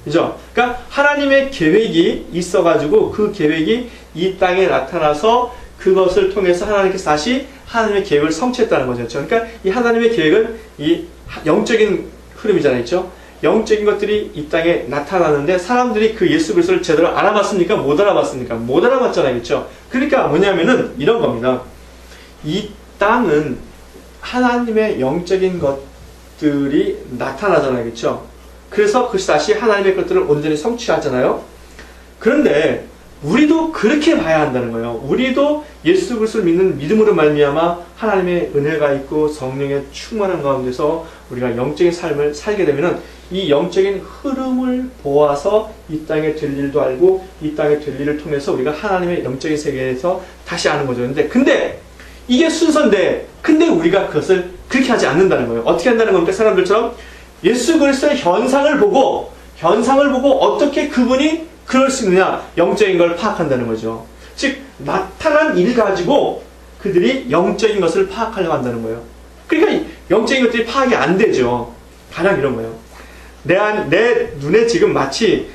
그죠? 그러니까 하나님의 계획이 있어가지고 그 계획이 이 땅에 나타나서 그것을 통해서 하나님께서 다시 하나님의 계획을 성취했다는 거죠. 그러니까 이 하나님의 계획은 이 영적인 흐름이잖아요. 그렇죠? 영적인 것들이 이 땅에 나타나는데 사람들이 그 예수 그리스도를 제대로 알아봤습니까? 못 알아봤습니까? 못 알아봤잖아요. 그렇죠? 그러니까 뭐냐면은 이런 겁니다. 이 땅은 하나님의 영적인 것들이 나타나잖아요. 그렇죠? 그래서 그것이 다시 하나님의 것들을 온전히 성취하잖아요. 그런데 우리도 그렇게 봐야 한다는 거예요. 우리도 예수 그리스도를 믿는 믿음으로 말미암아 하나님의 은혜가 있고 성령의 충만한 가운데서 우리가 영적인 삶을 살게 되면은 이 영적인 흐름을 보아서 이 땅에 될 일도 알고 이 땅에 될 일을 통해서 우리가 하나님의 영적인 세계에서 다시 아는 거죠. 근데 이게 순서인데 근데 우리가 그것을 그렇게 하지 않는다는 거예요. 어떻게 한다는 겁니까? 사람들처럼 예수 그리스도의 현상을 보고 어떻게 그분이 그럴 수 있느냐, 영적인 걸 파악한다는 거죠. 즉 나타난 일 가지고 그들이 영적인 것을 파악하려고 한다는 거예요. 그러니까 영적인 것들이 파악이 안 되죠. 가령 이런 거예요. 내 눈에 지금 마치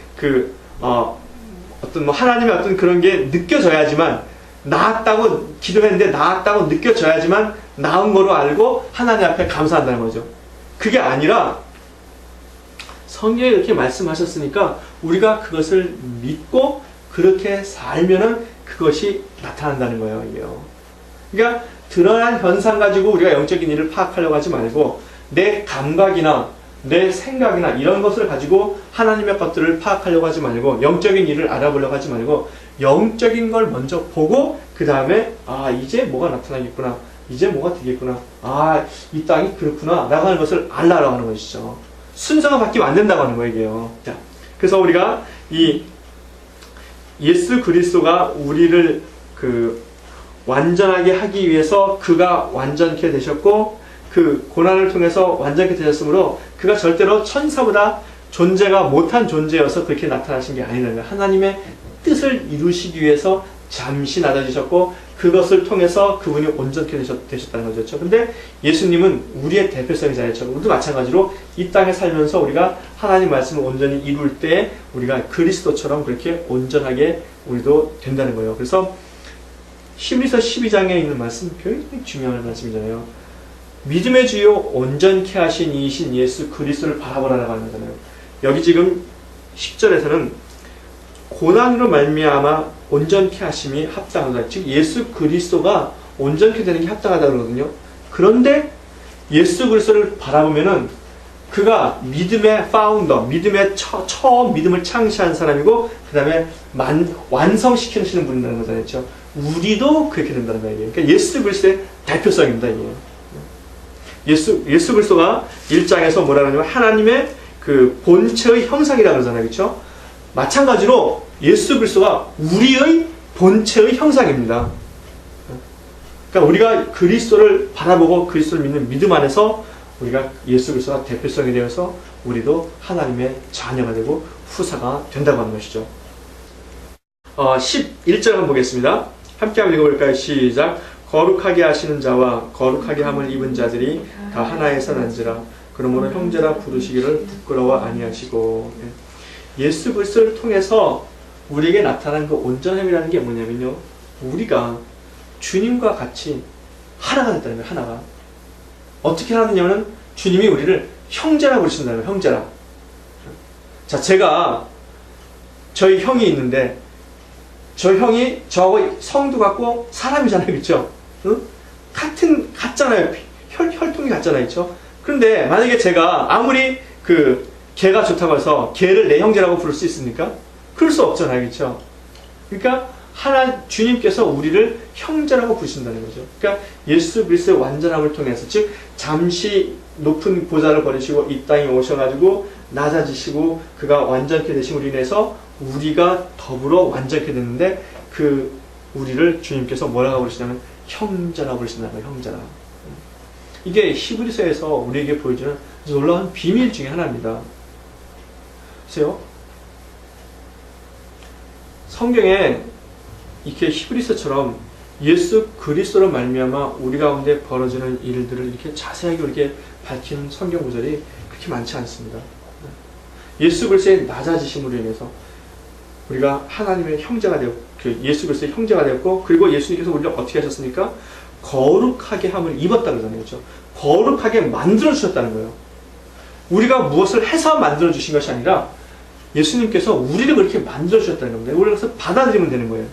어떤 하나님의 어떤 그런 게 느껴져야지만, 나았다고 기도했는데 나았다고 느껴져야지만 나은 거로 알고 하나님 앞에 감사한다는 거죠. 그게 아니라 성경에 이렇게 말씀하셨으니까 우리가 그것을 믿고 그렇게 살면은 그것이 나타난다는 거예요. 그러니까 드러난 현상 가지고 우리가 영적인 일을 파악하려고 하지 말고 내 감각이나 내 생각이나 이런 것을 가지고 하나님의 것들을 파악하려고 하지 말고 영적인 일을 알아보려고 하지 말고 영적인 걸 먼저 보고 그 다음에 이제 뭐가 나타나겠구나, 이제 뭐가 되겠구나, 이 땅이 그렇구나 라고 하는 것을 알라고 하는 것이죠. 순서가 바뀌면 안 된다고 하는 거예요, 이게요. 자, 그래서 우리가 이 예수 그리스도가 우리를 완전하게 하기 위해서 그가 완전케 되셨고 그 고난을 통해서 완전케 되셨으므로 그가 절대로 천사보다 존재가 못한 존재여서 그렇게 나타나신 게 아니라는 거예요. 하나님의 뜻을 이루시기 위해서 잠시 낮아지셨고 그것을 통해서 그분이 온전케 되셨다는 거죠. 근데 예수님은 우리의 대표성이잖아요. 우리도 마찬가지로 이 땅에 살면서 우리가 하나님 말씀을 온전히 이룰 때 우리가 그리스도처럼 그렇게 온전하게 우리도 된다는 거예요. 그래서 히브리서 12장에 있는 말씀 굉장히 중요한 말씀이잖아요. 믿음의 주요 온전케 하신 이이신 예수 그리스도를 바라보라라고 하는 거잖아요. 여기 지금 10절에서는 고난으로 말미암아 온전케 하심이 합당하다. 즉 예수 그리스도가 온전케 되는 게 합당하다 그러거든요. 그런데 예수 그리스도를 바라보면은 그가 믿음의 파운더, 믿음의 처음 믿음을 창시한 사람이고 그 다음에 완성시키시는 분이라는 거잖아요. 그렇죠? 우리도 그렇게 된다는 거예요. 그러니까 예수 그리스도의 대표성입니다. 이게. 예수 그리스도가 1장에서 뭐라 그러냐면 하나님의 그 본체의 형상이라고 그러잖아요. 그렇죠? 마찬가지로 예수 그리스도가 우리의 본체의 형상입니다. 그러니까 우리가 그리스도를 바라보고 그리스도를 믿는 믿음 안에서 우리가 예수 그리스도가 대표성이 되어서 우리도 하나님의 자녀가 되고 후사가 된다고 하는 것이죠. 11절 한번 보겠습니다. 함께 한번 읽어볼까요? 시작. 거룩하게 하시는 자와 거룩하게 함을 입은 자들이 다 하나에서 난지라. 그러므로 형제라 부르시기를 부끄러워 아니하시고. 예수 그리스도를 통해서 우리에게 나타난 그 온전함이라는 게 뭐냐면요, 우리가 주님과 같이 하나가 됐다는 거예요. 하나가 어떻게 하느냐면 주님이 우리를 형제라 부르신다는 거예요. 형제라. 자, 제가 저희 형이 있는데 저 형이 저하고 성도 같고 사람이잖아요. 그렇죠? 응? 같잖아요. 혈통이 같잖아요. 그렇죠? 그런데 만약에 제가 아무리 걔가 좋다고 해서 걔를 내 형제라고 부를 수 있습니까? 그럴 수 없잖아요. 그렇죠? 그러니까 주님께서 우리를 형제라고 부르신다는 거죠. 그러니까 예수 그리스도의 완전함을 통해서, 즉 잠시 높은 보좌를 버리시고 이 땅에 오셔가지고 낮아지시고 그가 완전케 되심으로 인해서 우리가 더불어 완전케 됐는데 우리를 주님께서 뭐라고 부르시냐면 형제라고 부르신다는 거예요. 형제라. 이게 히브리서에서 우리에게 보여주는 놀라운 비밀 중에 하나입니다. 보세요. 성경에 이렇게 히브리서처럼 예수 그리스도로 말미암아 우리 가운데 벌어지는 일들을 이렇게 자세하게 이렇게 밝힌 성경 구절이 그렇게 많지 않습니다. 예수 그리스도의 낮아지심으로 인해서 우리가 하나님의 형제가 되었고, 예수 그리스도의 형제가 되었고, 그리고 예수님께서 우리를 어떻게 하셨습니까? 거룩하게 함을 입었다 그러잖아요. 그렇죠? 거룩하게 만들어 주셨다는 거예요. 우리가 무엇을 해서 만들어 주신 것이 아니라 예수님께서 우리를 그렇게 만들어 주셨다는 겁니다. 우리가 그래서 받아들이면 되는 거예요.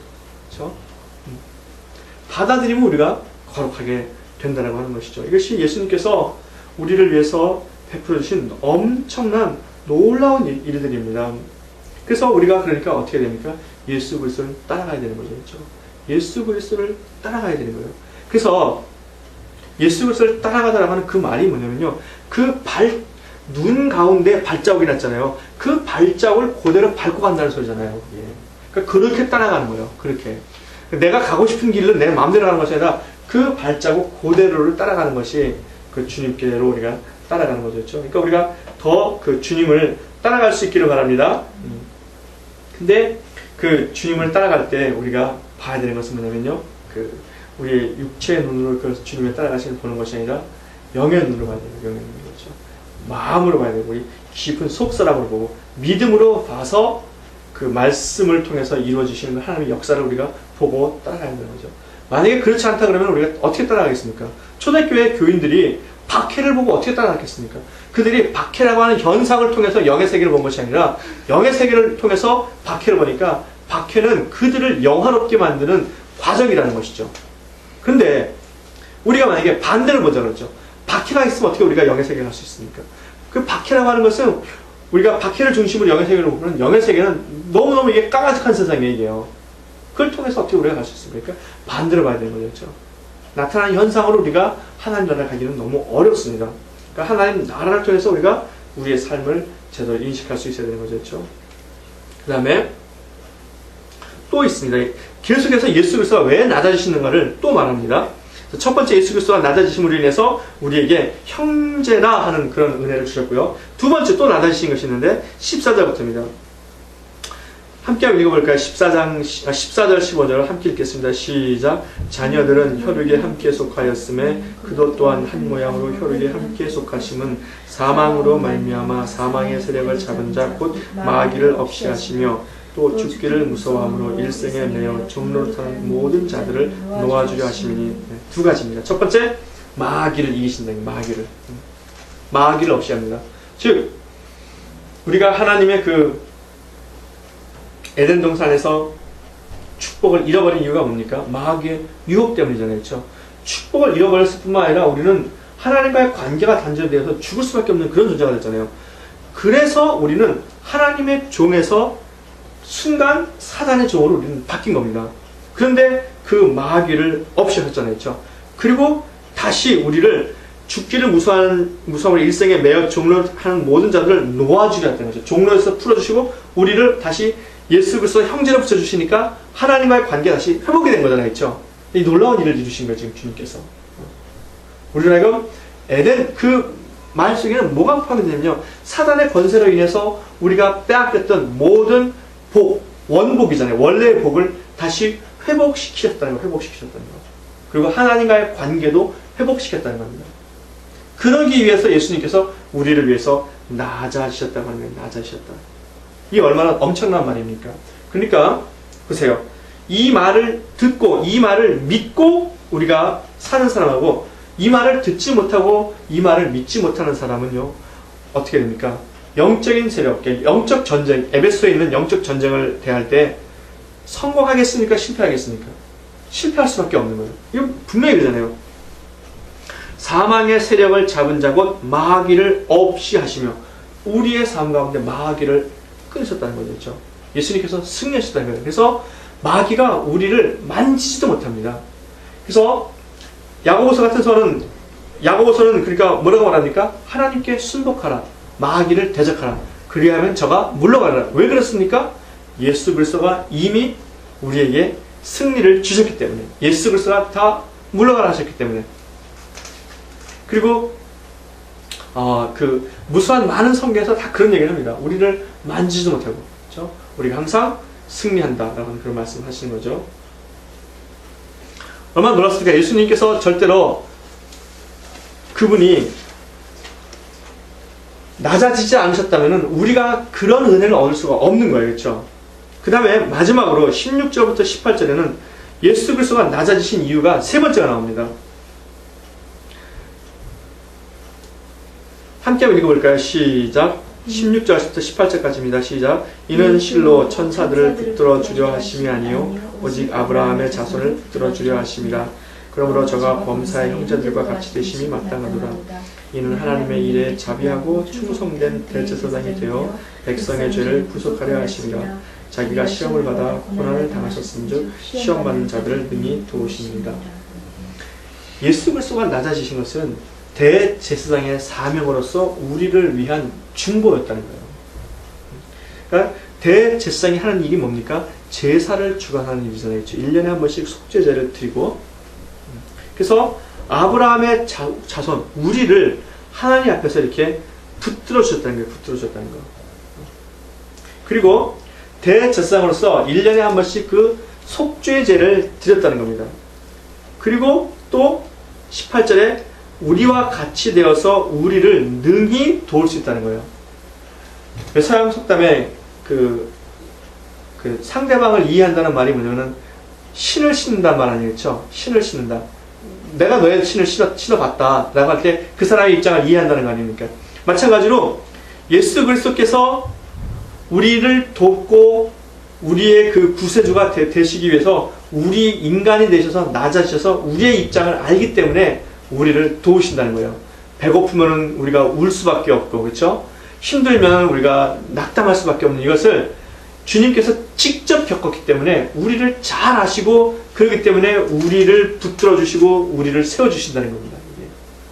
그렇죠? 받아들이면 우리가 거룩하게 된다고 하는 것이죠. 이것이 예수님께서 우리를 위해서 베풀어 주신 엄청난 놀라운 일들입니다. 그래서 우리가 그러니까 어떻게 됩니까? 예수 그리스도를 따라가야 되는 거죠. 그렇죠? 예수 그리스도를 따라가야 되는 거예요. 그래서 예수 그리스도를 따라가다라고 하는 그 말이 뭐냐면요. 눈 가운데 발자국이 났잖아요. 그 발자국을 그대로 밟고 간다는 소리잖아요. 예. 그러니까 그렇게 따라가는 거예요. 그렇게. 내가 가고 싶은 길로 내 마음대로 가는 것이 아니라 그 발자국 그대로를 따라가는 것이 그 주님께로 우리가 따라가는 거죠. 그렇죠? 그러니까 우리가 더 그 주님을 따라갈 수 있기를 바랍니다. 근데 그 주님을 따라갈 때 우리가 봐야 되는 것은 뭐냐면요. 그 우리의 육체의 눈으로 그 주님을 따라가시는 보는 것이 아니라 영의 눈으로 봐야 돼요. 영의 눈으로. 그렇죠? 마음으로 봐야 되고 우리 깊은 속사람으로 보고 믿음으로 봐서 그 말씀을 통해서 이루어지시는 하나님의 역사를 우리가 보고 따라가야 되는 거죠. 만약에 그렇지 않다 그러면 우리가 어떻게 따라가겠습니까? 초대교회 교인들이 박해를 보고 어떻게 따라가겠습니까? 그들이 박해라고 하는 현상을 통해서 영의 세계를 본 것이 아니라 영의 세계를 통해서 박해를 보니까 박해는 그들을 영화롭게 만드는 과정이라는 것이죠. 그런데 우리가 만약에 반대를 보자 그러죠. 박해가 있으면 어떻게 우리가 영의 세계를 할 수 있습니까? 그 박해라고 하는 것은 우리가 박해를 중심으로 영의 세계를 보면 영의 세계는 너무너무 이게 까마득한 세상이에요. 이게요. 그걸 통해서 어떻게 우리가 갈 수 있습니까? 그러니까 반대로 봐야 되는 거죠. 그렇죠? 나타난 현상으로 우리가 하나님 나라를 가기는 너무 어렵습니다. 그러니까 하나님 나라를 통해서 우리가 우리의 삶을 제대로 인식할 수 있어야 되는 거죠. 그렇죠? 그 다음에 또 있습니다. 계속해서 예수 그리스도가 왜 낮아지시는가를 또 말합니다. 첫 번째 예수 그리스도가 낮아지심으로 인해서 우리에게 형제라 하는 그런 은혜를 주셨고요. 두 번째 또 낮아지신 것이 있는데 14절부터입니다. 함께 한번 읽어볼까요? 14절 15절을 함께 읽겠습니다. 시작. 자녀들은 혈육에 함께 속하였음에 그도 또한 한 모양으로 혈육에 함께 속하심은 사망으로 말미암아 사망의 세력을 잡은 자 곧 마귀를 없이 하시며 또 죽기를 무서워함으로 일생에 매어 종노릇하는 모든 자들을 놓아주려 하시니 두 가지입니다. 첫 번째, 마귀를 이기신다. 마귀를 없이 합니다. 즉 우리가 하나님의 그 에덴 동산에서 축복을 잃어버린 이유가 뭡니까? 마귀의 유혹 때문이잖아요. 그렇죠? 축복을 잃어버렸을 뿐만 아니라 우리는 하나님과의 관계가 단절되어서 죽을 수밖에 없는 그런 존재가 됐잖아요. 그래서 우리는 하나님의 종에서 순간 사단의 종으로 우리는 바뀐 겁니다. 그런데 그 마귀를 없이 하셨잖아요. 그렇죠? 그리고 다시 우리를 죽기를 무서워하는 일생에 매여 종로하는 모든 자들을 놓아주려 했다는 거죠. 종로에서 풀어주시고 우리를 다시 예수 그리스도 형제로 붙여주시니까 하나님과의 관계가 다시 회복이 된 거잖아요. 그렇죠? 이 놀라운 일을 이루신 거예요. 지금 주님께서. 우리는 지금 에덴 그 말 속에는 뭐가 포함이 되냐면요. 사단의 권세로 인해서 우리가 빼앗겼던 모든 복, 원복이잖아요. 원래의 복을 다시 회복시키셨다는 거, 회복시키셨다는 거죠. 그리고 하나님과의 관계도 회복시켰다는 겁니다. 그러기 위해서 예수님께서 우리를 위해서 낮아지셨다고 하는 거예요. 낮아지셨다. 이게 얼마나 엄청난 말입니까? 그러니까 보세요. 이 말을 듣고 이 말을 믿고 우리가 사는 사람하고 이 말을 듣지 못하고 이 말을 믿지 못하는 사람은요. 어떻게 됩니까? 영적인 세력, 영적 전쟁, 에베소에 있는 영적 전쟁을 대할 때 성공하겠습니까? 실패하겠습니까? 실패할 수밖에 없는 거예요. 이거 분명히 그러잖아요. 사망의 세력을 잡은 자 곧 마귀를 없이 하시며 우리의 삶 가운데 마귀를 끊으셨다는 거죠. 그렇죠? 예수님께서 승리하셨다는 거예요. 그래서 마귀가 우리를 만지지도 못합니다. 그래서 야고보서 같은 서는 야고보서는 그러니까 뭐라고 말합니까? 하나님께 순복하라. 마귀를 대적하라. 그리하면 저가 물러가라. 왜 그렇습니까? 예수 그리스도가 이미 우리에게 승리를 주셨기 때문에. 예수 그리스도가 다 물러가라 하셨기 때문에. 그리고 그 무수한 많은 성경에서 다 그런 얘기를 합니다. 우리를 만지지도 못하고, 그렇죠? 우리가 항상 승리한다라고 하는 그런 말씀을 하시는 거죠. 얼마나 놀랐습니까? 예수님께서 절대로 그분이 낮아지지 않으셨다면 우리가 그런 은혜를 얻을 수가 없는 거예요. 그렇죠? 그 다음에 마지막으로 16절부터 18절에는 예수 그리스도가 낮아지신 이유가 세 번째가 나옵니다. 함께 한번 읽어볼까요? 시작. 16절부터 18절까지입니다. 시작. 이는 실로 천사들을 붙들어 주려 하심이 아니요 오직 아브라함의 자손을 붙들어 주려 하심이라. 그러므로 저가 범사의 형제들과 같이 되심이 마땅하노라. 이는 하나님의 일에 자비하고 충성된 대제사장이 되어 백성의 죄를 구속하려 하심이라. 자기가 시험을 받아 고난을 당하셨은즉 시험 받는 자들을 능히 도우십니다. 예수 그리스도가 낮아지신 것은 대제사장의 사명으로서 우리를 위한 중보였다는 거예요. 그러니까 대제사장이 하는 일이 뭡니까? 제사를 주관하는 일이잖아요. 1년에 한 번씩 속죄제를 드리고, 그래서 아브라함의 자손 우리를 하나님 앞에서 이렇게 붙들어 주셨다는 거예요. 붙들어 주셨다는 거. 그리고 대제사장으로서 1년에 한 번씩 그 속죄제를 드렸다는 겁니다. 그리고 또 18절에 우리와 같이 되어서 우리를 능히 도울 수 있다는 거예요. 서양 속담에 그 상대방을 이해한다는 말이 뭐냐면 신을 신는다는 말 아니겠죠? 신을 신는다. 내가 너의 신을 신어봤다 라고 할 때 그 사람의 입장을 이해한다는 거 아닙니까? 마찬가지로 예수 그리스도께서 우리를 돕고 우리의 그 구세주가 되시기 위해서 우리 인간이 되셔서 낮아지셔서 우리의 입장을 알기 때문에 우리를 도우신다는 거예요. 배고프면 우리가 울 수밖에 없고, 그렇죠? 힘들면 우리가 낙담할 수밖에 없는 이것을 주님께서 직접 겪었기 때문에 우리를 잘 아시고, 그렇기 때문에 우리를 붙들어 주시고 우리를 세워 주신다는 겁니다.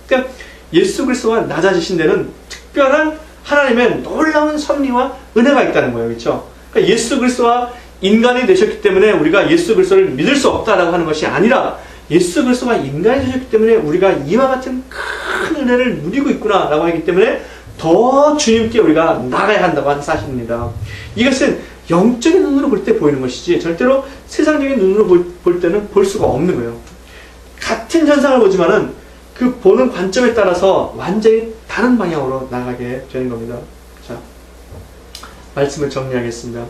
그러니까 예수 그리스도가 낮아지신 데는 특별한 하나님의 놀라운 섭리와 은혜가 있다는 거예요. 그렇죠? 그러니까 예수 그리스도가 인간이 되셨기 때문에 우리가 예수 그리스도를 믿을 수 없다라고 하는 것이 아니라, 예수 그리스도가 인간이 되셨기 때문에 우리가 이와 같은 큰 은혜를 누리고 있구나라고 하기 때문에 더 주님께 우리가 나가야 한다고 하는 사실입니다. 이것은 영적인 눈으로 볼 때 보이는 것이지 절대로 세상적인 눈으로 볼 때는 볼 수가 없는 거예요. 같은 현상을 보지만은 그 보는 관점에 따라서 완전히 다른 방향으로 나가게 되는 겁니다. 자, 말씀을 정리하겠습니다.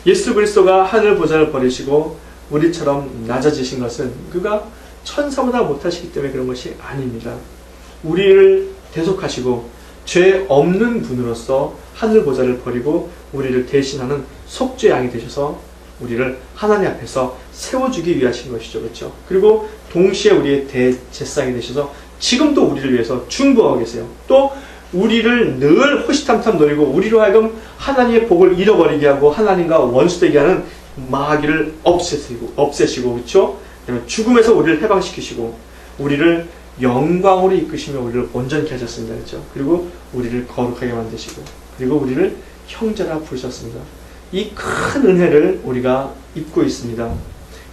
예수 그리스도가 하늘 보좌를 버리시고 우리처럼 낮아지신 것은 그가 천사보다 못하시기 때문에 그런 것이 아닙니다. 우리를 대속하시고 죄 없는 분으로서 하늘 보좌를 버리고 우리를 대신하는 속죄 양이 되셔서 우리를 하나님 앞에서 세워주기 위하신 것이죠. 그렇죠? 그리고 동시에 우리의 대제사장이 되셔서 지금도 우리를 위해서 중보하고 계세요. 또 우리를 늘 호시탐탐 노리고 우리로 하여금 하나님의 복을 잃어버리게 하고 하나님과 원수되게 하는 마귀를 없애시고 그렇죠? 죽음에서 우리를 해방시키시고 우리를 영광으로 이끄시며 우리를 온전케 하셨습니다. 그렇죠? 그리고 우리를 거룩하게 만드시고 그리고 우리를 형제라 부르셨습니다. 이 큰 은혜를 우리가 입고 있습니다.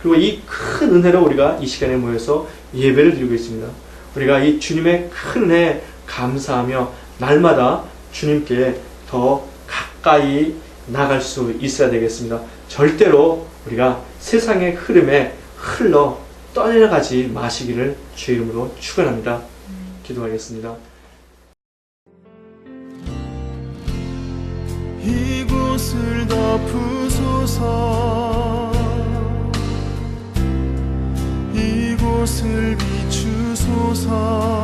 그리고 이 큰 은혜로 우리가 이 시간에 모여서 예배를 드리고 있습니다. 우리가 이 주님의 큰 은혜에 감사하며 날마다 주님께 더 가까이 나갈 수 있어야 되겠습니다. 절대로 우리가 세상의 흐름에 흘러 떠내려가지 마시기를 주의 이름으로 축원합니다. 기도하겠습니다. 이곳을 덮으소서 이곳을 비추소서